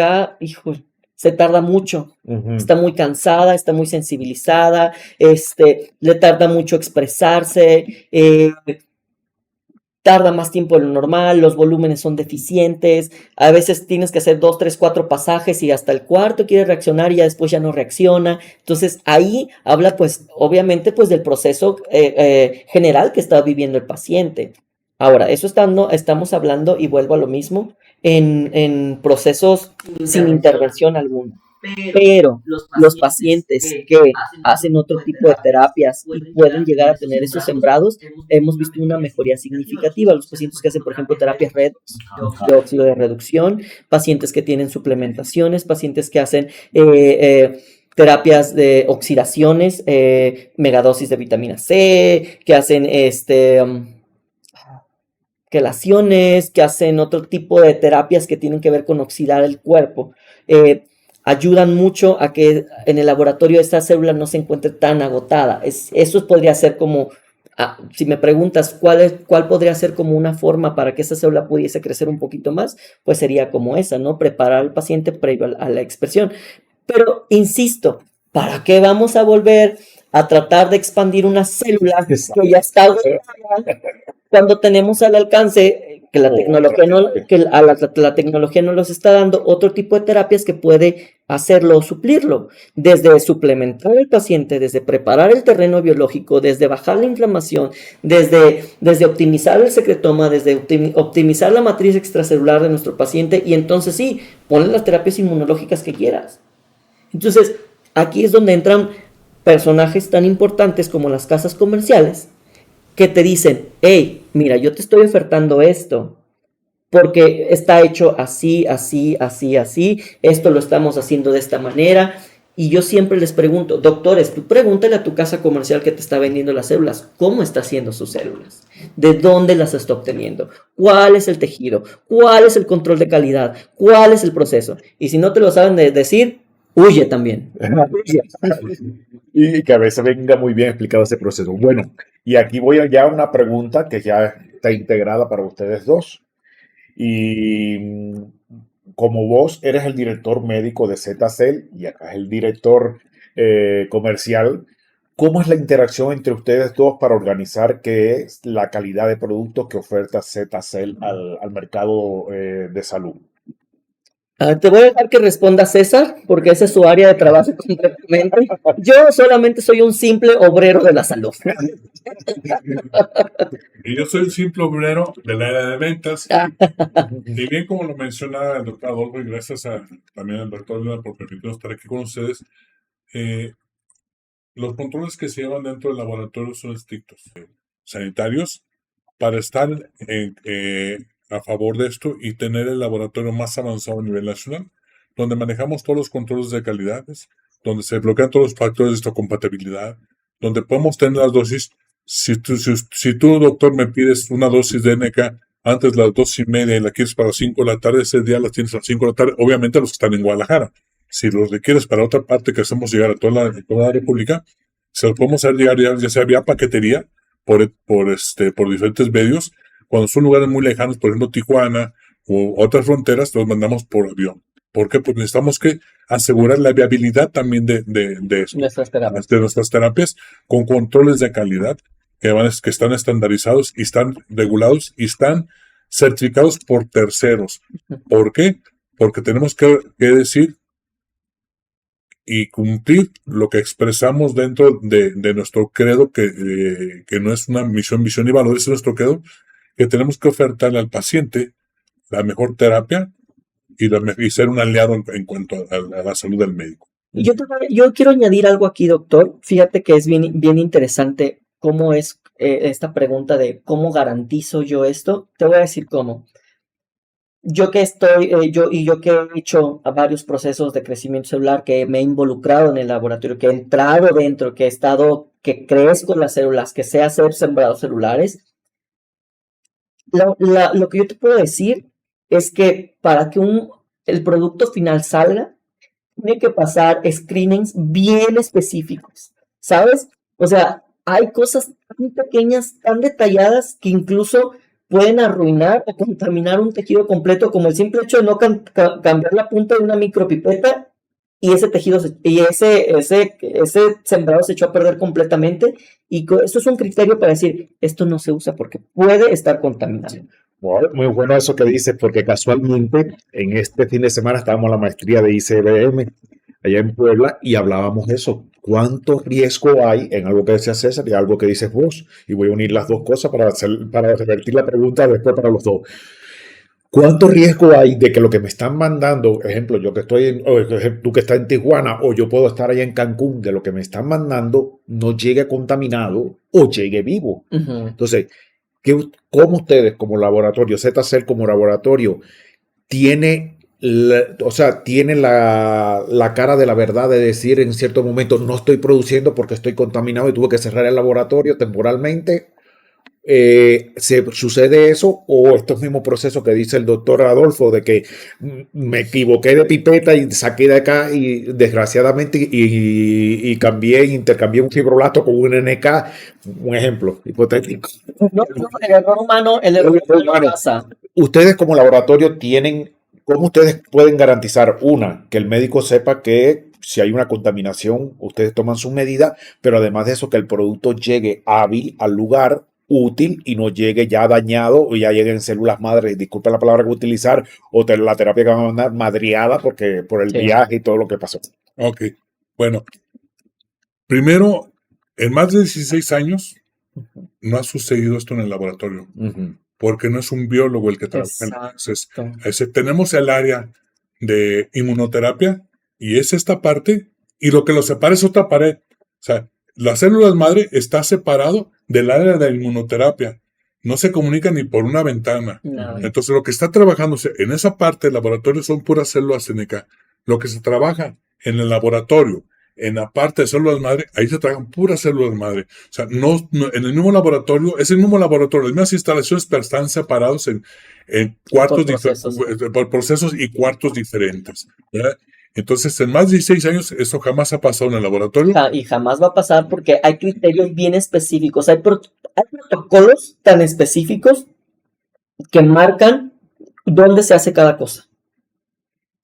se tarda mucho. Está muy cansada, está muy sensibilizada, le tarda mucho expresarse, tarda más tiempo de lo normal, los volúmenes son deficientes, a veces tienes que hacer 2, 3, 4 pasajes y hasta el cuarto quiere reaccionar y ya después ya no reacciona. Entonces ahí habla pues obviamente pues del proceso general que está viviendo el paciente. Ahora, eso estamos hablando y vuelvo a lo mismo en procesos sin intervención alguna. Pero los pacientes que hacen otro tipo de terapias y pueden llegar a tener esos sembrados, hemos visto una mejoría significativa. Los pacientes que hacen, por ejemplo, terapias redox, de óxido de reducción, pacientes que tienen suplementaciones, pacientes que hacen terapias de oxidaciones, megadosis de vitamina C, que hacen quelaciones, que hacen otro tipo de terapias que tienen que ver con oxidar el cuerpo. Ayudan mucho a que en el laboratorio esta célula no se encuentre tan agotada. Eso podría ser como, si me preguntas cuál podría ser como una forma para que esa célula pudiese crecer un poquito más, pues sería como esa, ¿no? Preparar al paciente previo a la expresión. Pero, insisto, ¿para qué vamos a volver a tratar de expandir una célula que ya está agotada cuando tenemos al alcance que la tecnología no los está dando otro tipo de terapias que puede hacerlo o suplirlo? Desde suplementar al paciente, desde preparar el terreno biológico, desde bajar la inflamación, desde optimizar el secretoma, desde optimizar la matriz extracelular de nuestro paciente, y entonces sí, ponle las terapias inmunológicas que quieras. Entonces, aquí es donde entran personajes tan importantes como las casas comerciales que te dicen, hey, mira, yo te estoy ofertando esto porque está hecho así, así, así, así, esto lo estamos haciendo de esta manera. Y yo siempre les pregunto, doctores, tú pregúntale a tu casa comercial que te está vendiendo las células, ¿cómo está haciendo sus células? ¿De dónde las está obteniendo? ¿Cuál es el tejido? ¿Cuál es el control de calidad? ¿Cuál es el proceso? Y si no te lo saben decir, huye también. Y que a veces venga muy bien explicado ese proceso. Bueno, y aquí voy ya a una pregunta que ya está integrada para ustedes dos. Y como vos eres el director médico de ZCell y acá es el director comercial, ¿cómo es la interacción entre ustedes dos para organizar qué es la calidad de productos que oferta ZCell al mercado de salud? Te voy a dejar que responda César, porque esa es su área de trabajo completamente. Yo solamente soy un simple obrero de la salud. Y yo soy un simple obrero del área de ventas. Y bien, como lo menciona el doctor Adolfo, y gracias también al doctor Luna por permitirnos estar aquí con ustedes, los controles que se llevan dentro del laboratorio son estrictos, sanitarios, para estar a favor de esto y tener el laboratorio más avanzado a nivel nacional, donde manejamos todos los controles de calidades, donde se bloquean todos los factores de histocompatibilidad, donde podemos tener las dosis. Si tú, doctor, me pides una dosis de NK antes de las 2:30 y la quieres para las 5 de la tarde, ese día la tienes a las 5 de la tarde, obviamente los que están en Guadalajara. Si los requieres para otra parte que hacemos llegar a toda la República, se los podemos hacer llegar ya sea vía paquetería, por diferentes medios. Cuando son lugares muy lejanos, por ejemplo Tijuana o otras fronteras, los mandamos por avión. ¿Por qué? Porque necesitamos que asegurar la viabilidad también de esto, Nuestras terapias. de nuestras terapias, con controles de calidad que están estandarizados y están regulados y están certificados por terceros. ¿Por qué? Porque tenemos que decir y cumplir lo que expresamos dentro de nuestro credo, que no es una misión, visión y valores, es nuestro credo, que tenemos que ofertarle al paciente la mejor terapia y ser un aliado en cuanto a la salud del médico. Y yo quiero añadir algo aquí, doctor. Fíjate que es bien interesante cómo es esta pregunta de cómo garantizo yo esto. Te voy a decir cómo. Yo que he hecho a varios procesos de crecimiento celular, que me he involucrado en el laboratorio, que he entrado dentro, que crezco las células, que sé hacer sembrados celulares, lo que yo te puedo decir es que para que el producto final salga, tiene que pasar screenings bien específicos, ¿sabes? O sea, hay cosas tan pequeñas, tan detalladas, que incluso pueden arruinar o contaminar un tejido completo, como el simple hecho de no cambiar la punta de una micropipeta y ese tejido, ese sembrado se echó a perder completamente. Y eso es un criterio para decir, esto no se usa porque puede estar contaminado. Bueno, muy bueno eso que dices, porque casualmente en este fin de semana estábamos en la maestría de ICBM allá en Puebla y hablábamos de eso. ¿Cuánto riesgo hay en algo que decía César y algo que dices vos? Y voy a unir las dos cosas para revertir la pregunta después para los dos. ¿Cuánto riesgo hay de que lo que me están mandando, ejemplo, yo que estoy tú que estás en Tijuana, o yo puedo estar allá en Cancún, de lo que me están mandando no llegue contaminado o llegue vivo? Entonces, ¿cómo ustedes como laboratorio, ZCell como laboratorio, tiene la cara de la verdad de decir en cierto momento no estoy produciendo porque estoy contaminado y tuve que cerrar el laboratorio temporalmente? ¿Sucede eso o estos mismos procesos que dice el doctor Adolfo de que me equivoqué de pipeta y saqué de acá y desgraciadamente intercambié un fibrolato con un NK, un ejemplo hipotético? No, el error humano pasa. Ustedes como laboratorio ¿cómo ustedes pueden garantizar, que el médico sepa que si hay una contaminación, ustedes toman sus medidas, pero además de eso, que el producto llegue hábil al lugar, útil, y no llegue ya dañado o ya llegue en células madres, disculpe la palabra que voy a utilizar, o la terapia que van a mandar madreada por el viaje y todo lo que pasó? Ok, bueno, primero, en más de 16 años no ha sucedido esto en el laboratorio, porque no es un biólogo el que trabaja. Tenemos el área de inmunoterapia y es esta parte, y lo que lo separa es otra pared. O sea, las células madre está separado del área de inmunoterapia. No se comunica ni por una ventana. No. Entonces, lo que está trabajándose en esa parte del laboratorio son puras células CNK. Lo que se trabaja en el laboratorio, en la parte de células madre, ahí se trabajan puras células madre. O sea, en el mismo laboratorio, es el mismo laboratorio, las mismas instalaciones, pero están separados en cuartos por procesos y cuartos diferentes, ¿verdad? Entonces, en más de 16 años, eso jamás ha pasado en el laboratorio. Y jamás va a pasar porque hay criterios bien específicos. Hay protocolos tan específicos que marcan dónde se hace cada cosa.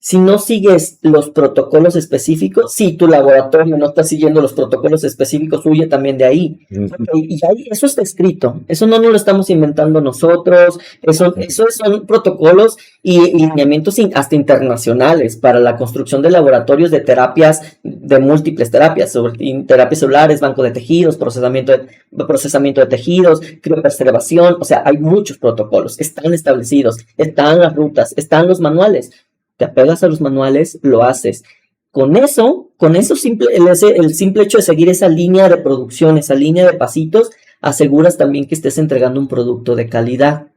Si no sigues los protocolos específicos, si tu laboratorio no está siguiendo los protocolos específicos, huye también de ahí. Y ahí, eso está escrito. Eso no nos lo estamos inventando nosotros. Eso son protocolos y lineamientos hasta internacionales para la construcción de laboratorios de terapias, de múltiples terapias, sobre terapias celulares, banco de tejidos, procesamiento de tejidos, criopreservación. O sea, hay muchos protocolos. Están establecidos. Están las rutas. Están los manuales. Te apegas a los manuales, lo haces. Con eso el simple hecho de seguir esa línea de producción, esa línea de pasitos, aseguras también que estés entregando un producto de calidad.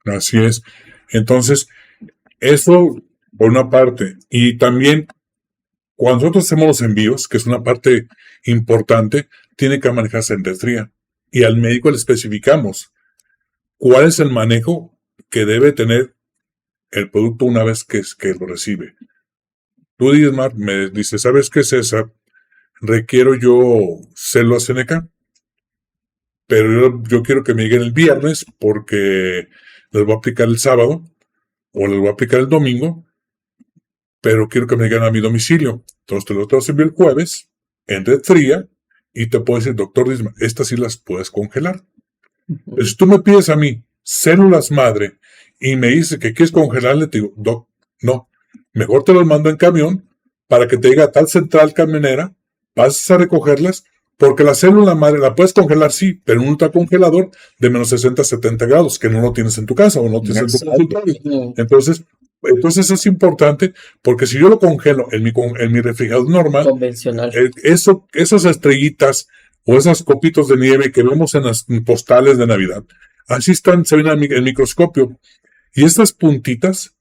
Así es. Entonces, eso por una parte. Y también, cuando nosotros hacemos los envíos, que es una parte importante, tiene que manejarse en retría. Y al médico le especificamos cuál es el manejo que debe tener el producto una vez que lo recibe. Tú, Diezmar, me dices, ¿sabes qué, César? Requiero yo células CNK, pero yo quiero que me lleguen el viernes porque les voy a aplicar el sábado o les voy a aplicar el domingo. pero quiero que me lleguen a mi domicilio. Entonces te lo envío el jueves, entre fría, y te puedo decir, doctor Disma, estas sí las puedes congelar. Pero si tú me pides a mí células madre y me dices que quieres congelarle, te digo, doc, no, mejor te las mando en camión para que te llegue a tal central camionera, pases a recogerlas, porque la célula madre la puedes congelar, sí, pero en un ultracongelador de menos 60 a 70 grados, que no lo tienes en tu casa o no tienes en tu consultorio. Entonces es importante, porque si yo lo congelo en mi refrigerador normal, convencional, esas estrellitas o esos copitos de nieve que vemos en las postales de Navidad, así están, se ven en el microscopio. Y estas puntitas,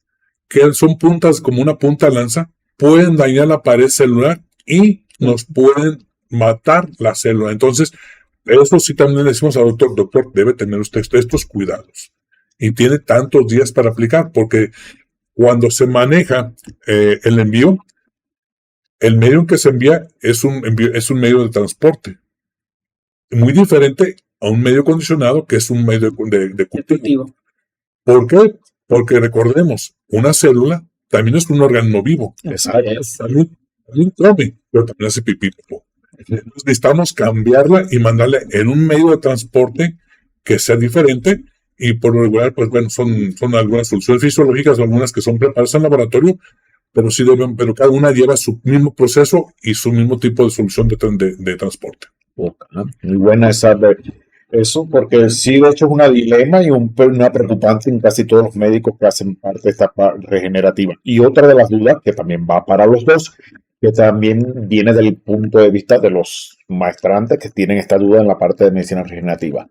que son puntas como una punta lanza, pueden dañar la pared celular y nos pueden matar la célula. Entonces, eso sí también le decimos al doctor, debe tener usted estos cuidados. Y tiene tantos días para aplicar, porque cuando se maneja el envío, el medio en que se envía es un medio de transporte. Muy diferente a un medio acondicionado que es un medio de cultivo. ¿Por qué? Porque recordemos, una célula también es un organismo vivo. También come, pero también hace pipí. Entonces necesitamos cambiarla y mandarla en un medio de transporte que sea diferente, y por lo regular, pues bueno, son algunas soluciones fisiológicas, algunas que son preparadas en laboratorio, pero cada una lleva su mismo proceso y su mismo tipo de solución de transporte. Muy buena eso, porque sí, de hecho es una dilema y una preocupante en casi todos los médicos que hacen parte de esta regenerativa. Y otra de las dudas, que también va para los dos, que también viene del punto de vista de los maestrantes que tienen esta duda en la parte de medicina regenerativa.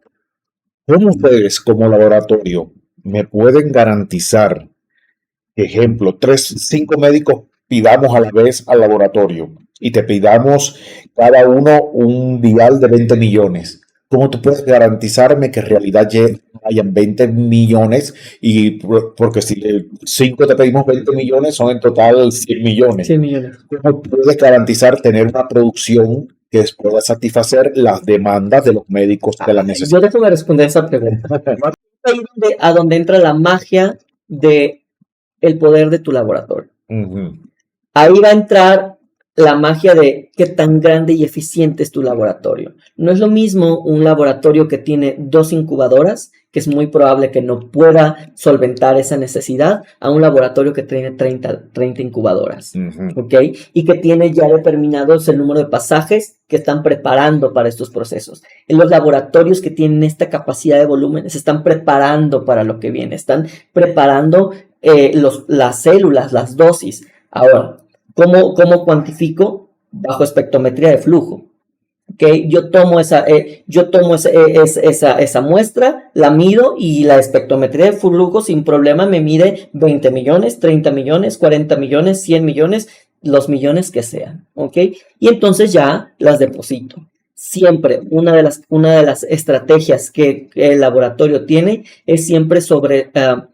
¿Cómo ustedes como laboratorio me pueden garantizar, ejemplo, 5 médicos pidamos a la vez al laboratorio y te pidamos cada uno un vial de 20 millones? ¿Cómo tú puedes garantizarme que en realidad hayan 20 millones? Porque si 5 te pedimos 20 millones, son en total 100 millones. 100 millones. ¿Cómo puedes garantizar tener una producción que pueda satisfacer las demandas de los médicos que la necesitan? Yo déjame responder esa pregunta. Ahí a donde entra la magia de el poder de tu laboratorio. Ahí va a entrar la magia de qué tan grande y eficiente es tu laboratorio. No es lo mismo un laboratorio que tiene 2 incubadoras, que es muy probable que no pueda solventar esa necesidad, a un laboratorio que tiene 30 incubadoras, ¿ok? Y que tiene ya determinados el número de pasajes que están preparando para estos procesos. En los laboratorios que tienen esta capacidad de volumen se están preparando para lo que viene, están preparando las células, las dosis. Ahora, ¿cómo cuantifico? Bajo espectrometría de flujo. ¿Okay? Yo tomo esa muestra, la mido, y la espectrometría de flujo sin problema me mide 20 millones, 30 millones, 40 millones, 100 millones, los millones que sean. ¿Okay? Y entonces ya las deposito. Siempre una de las estrategias que el laboratorio tiene es siempre sobrenadar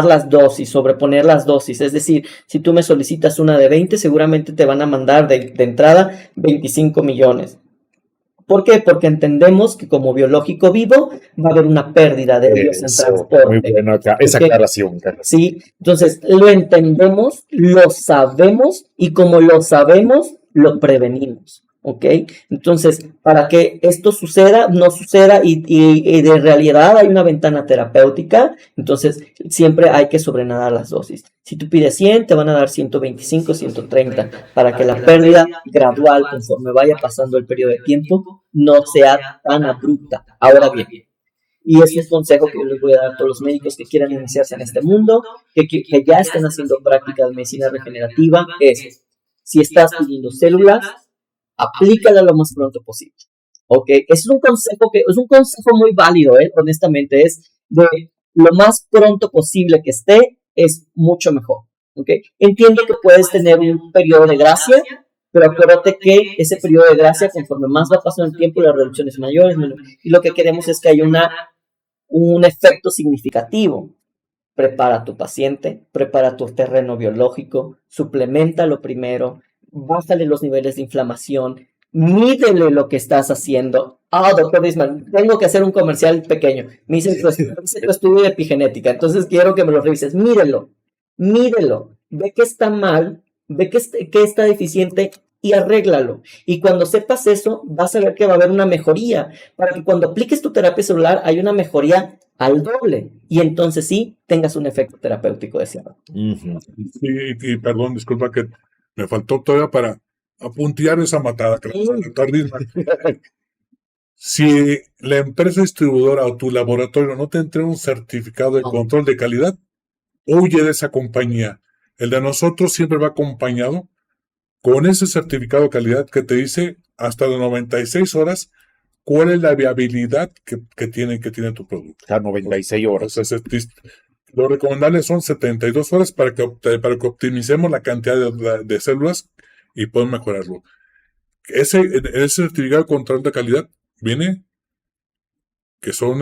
las dosis, sobreponer las dosis. Es decir, si tú me solicitas una de 20, seguramente te van a mandar de entrada 25 millones. ¿Por qué? Porque entendemos que como biológico vivo va a haber una pérdida de ellos en transporte. Muy buena esa aclaración. Sí, entonces lo entendemos, lo sabemos, y como lo sabemos, lo prevenimos. ¿Ok? Entonces, para que esto no suceda y de realidad hay una ventana terapéutica, entonces siempre hay que sobrenadar las dosis. Si tú pides 100, te van a dar 125, 130, para que la pérdida gradual, conforme vaya pasando el periodo de tiempo, no sea tan abrupta. Ahora bien, y ese es un consejo que yo les voy a dar a todos los médicos que quieran iniciarse en este mundo, que ya estén haciendo práctica de medicina regenerativa, es, si estás pidiendo células, aplícala lo más pronto posible. ¿Ok? Es un consejo muy válido, honestamente, es de lo más pronto posible que esté, es mucho mejor. ¿Ok? Entiendo que puedes tener un periodo de gracia, pero acuérdate que ese periodo de gracia, conforme más va pasando el tiempo, la reducción es mayor, y lo que queremos es que haya un efecto significativo. Prepara a tu paciente, prepara tu terreno biológico, supleméntalo primero, bájale los niveles de inflamación, mídele lo que estás haciendo. Doctor Disman, tengo que hacer un comercial pequeño. Me hice tu estudio de epigenética, entonces quiero que me lo revises. Mírenlo. mídelo, ve que está mal, ve que está deficiente y arréglalo. Y cuando sepas eso, vas a ver que va a haber una mejoría, para que cuando apliques tu terapia celular hay una mejoría al doble y entonces sí tengas un efecto terapéutico deseado. Y perdón, disculpa que me faltó todavía para apuntillar esa matada que le vas a dar, Dismar. Si la empresa distribuidora o tu laboratorio no te entrega un certificado de control de calidad, huye de esa compañía. El de nosotros siempre va acompañado con ese certificado de calidad que te dice hasta de 96 horas cuál es la viabilidad que tiene tu producto. O sea, 96 horas. O sea, lo recomendable son 72 horas para que optimicemos la cantidad de células y podemos mejorarlo. Ese certificado de control de calidad viene que son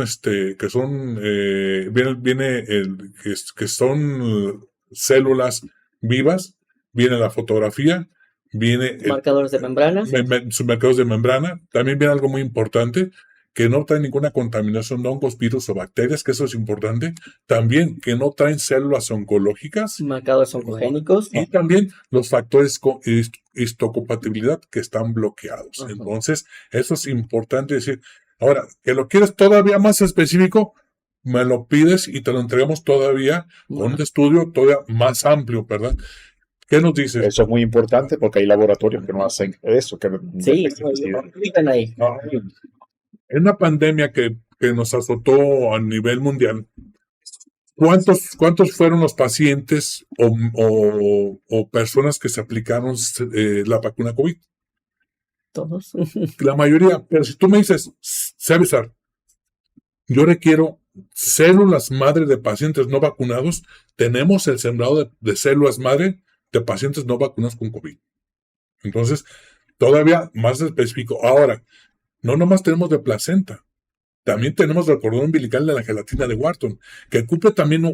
que son células vivas, viene la fotografía, viene Marcadores de membrana. sus marcadores de membrana. También viene algo muy importante, que no trae ninguna contaminación de hongos, virus o bacterias, que eso es importante. También que no traen células oncológicas. Marcadores oncogénicos. Y también los factores histocompatibilidad que están bloqueados. Ajá. Entonces, eso es importante decir. Ahora, que lo quieres todavía más específico, me lo pides y te lo entregamos todavía con un estudio todavía más amplio, ¿verdad? ¿Qué nos dices? Eso es muy importante porque hay laboratorios que no hacen eso. Sí, miren ahí. En una pandemia que nos azotó a nivel mundial, ¿cuántos fueron los pacientes o personas que se aplicaron la vacuna COVID? Todos. La mayoría. Pero si tú me dices, César, yo requiero células madre de pacientes no vacunados, tenemos el sembrado de células madre de pacientes no vacunados con COVID. Entonces, todavía más específico. Ahora, no nomás tenemos de placenta, también tenemos el cordón umbilical de la gelatina de Wharton, que cubre también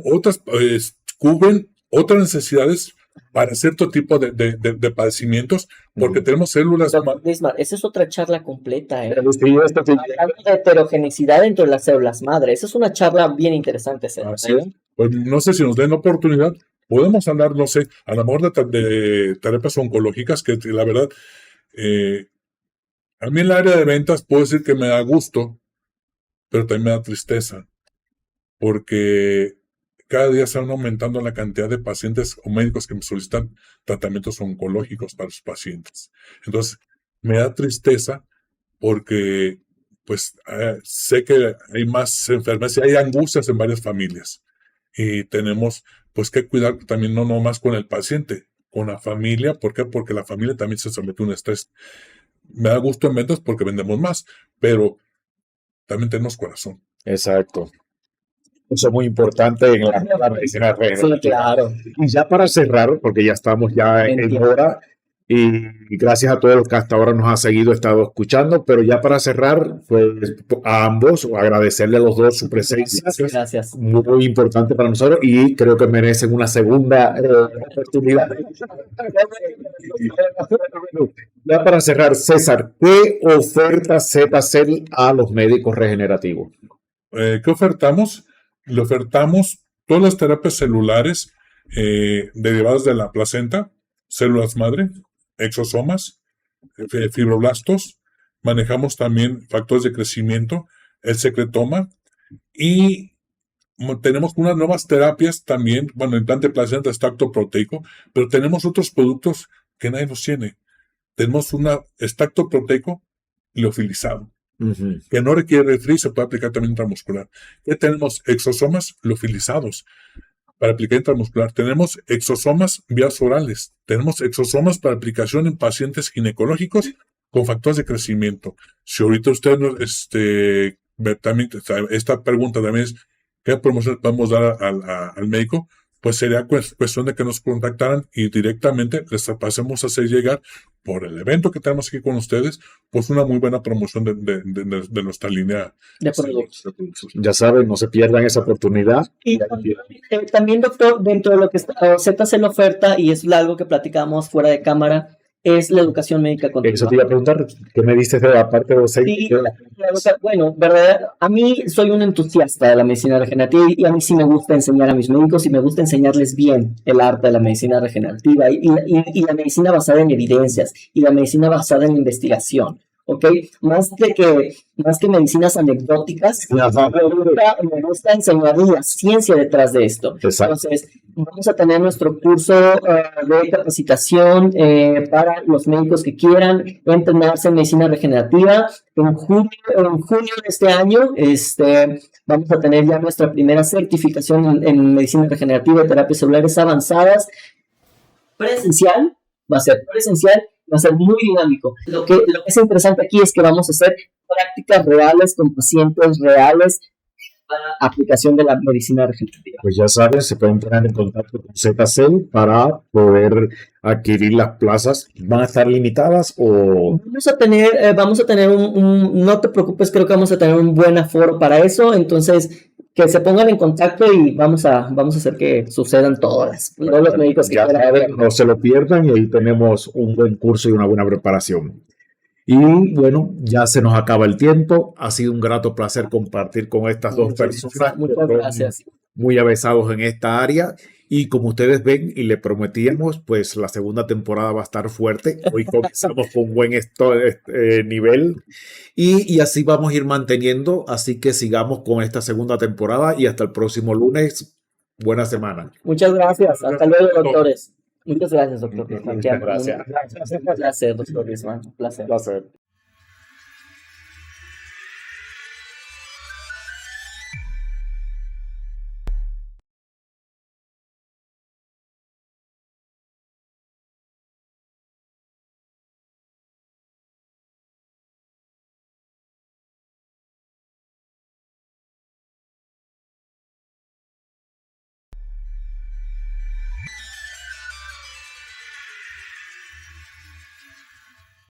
cubren otras necesidades para cierto tipo de padecimientos, porque tenemos células. Dismar, esa es otra charla completa. Hablando de heterogeneidad dentro de las células madre. Esa es una charla bien interesante. Pues no sé si nos den la oportunidad, podemos hablar, no sé, a lo mejor de terapias oncológicas, que la verdad, a mí en el área de ventas puedo decir que me da gusto, pero también me da tristeza, porque cada día se van aumentando la cantidad de pacientes o médicos que me solicitan tratamientos oncológicos para sus pacientes. Entonces, me da tristeza porque, pues, sé que hay más enfermedades y hay angustias en varias familias. Y tenemos, pues, que cuidar también no nomás con el paciente, con la familia. ¿Por qué? Porque la familia también se somete a un estrés. Me da gusto en ventas porque vendemos más, pero también tenemos corazón. Exacto. Eso es muy importante en la medicina regenerativa. Sí, claro. Y ya para cerrar, porque ya estamos en hora, y gracias a todos los que hasta ahora nos han seguido, estado escuchando, pero ya para cerrar, pues a ambos, agradecerle a los dos su presencia. Gracias. Muy importante para nosotros y creo que merecen una segunda oportunidad. Ya para cerrar, César, ¿qué oferta ZCell a los médicos regenerativos? ¿Qué ofertamos? Le ofertamos todas las terapias celulares derivadas de la placenta, células madre, exosomas, fibroblastos. Manejamos también factores de crecimiento, el secretoma, y tenemos unas nuevas terapias también. Bueno, el implante de placenta está proteico, pero tenemos otros productos que nadie nos tiene. Tenemos un extracto proteico liofilizado, que no requiere refri, se puede aplicar también intramuscular. Ya tenemos exosomas liofilizados para aplicar intramuscular. Tenemos exosomas vías orales. Tenemos exosomas para aplicación en pacientes ginecológicos con factores de crecimiento. Si ahorita usted también esta pregunta también es ¿qué promoción podemos dar al médico? Pues sería cuestión de que nos contactaran y directamente les pasemos a hacer llegar por el evento que tenemos aquí con ustedes, pues una muy buena promoción de nuestra línea de productos. Ya saben, no se pierdan esa oportunidad. Y también, doctor, dentro de lo que ZCell oferta, y es algo que platicamos fuera de cámara, es la educación médica Eso continua. te iba a preguntar, ¿qué me dices de la parte docente? Sí, bueno, verdad, a mí soy un entusiasta de la medicina regenerativa y a mí sí me gusta enseñar a mis médicos y me gusta enseñarles bien el arte de la medicina regenerativa y la medicina basada en evidencias y la medicina basada en investigación. ¿Ok? Más que medicinas anecdóticas, Ajá. me gusta enseñar la ciencia detrás de esto. Exacto. Entonces, vamos a tener nuestro curso de capacitación para los médicos que quieran entrenarse en medicina regenerativa. En junio de este año, vamos a tener ya nuestra primera certificación en medicina regenerativa y terapias celulares avanzadas. Presencial, va a ser presencial, va a ser muy dinámico. Lo que es interesante aquí es que vamos a hacer prácticas reales con pacientes reales para aplicación de la medicina regenerativa. Pues ya saben, se pueden poner en contacto con ZCell para poder adquirir las plazas. ¿Van a estar limitadas o...? Vamos a tener no te preocupes, creo que vamos a tener un buen aforo para eso, entonces que se pongan en contacto y vamos a hacer que sucedan todos los médicos que Ya quieran. saben, no se lo pierdan y ahí tenemos un buen curso y una buena preparación. Y bueno, ya se nos acaba el tiempo. Ha sido un grato placer compartir con estas dos personas que Muchas son gracias. muy avesados en esta área. Y como ustedes ven y le prometíamos, pues la segunda temporada va a estar fuerte. Hoy comenzamos con un buen nivel y así vamos a ir manteniendo. Así que sigamos con esta segunda temporada y hasta el próximo lunes. Buena semana. Muchas gracias. Hasta luego, doctores. Muchas gracias, doctor. Muchas gracias. Un placer, doctor Griezmann. Un placer. Placer.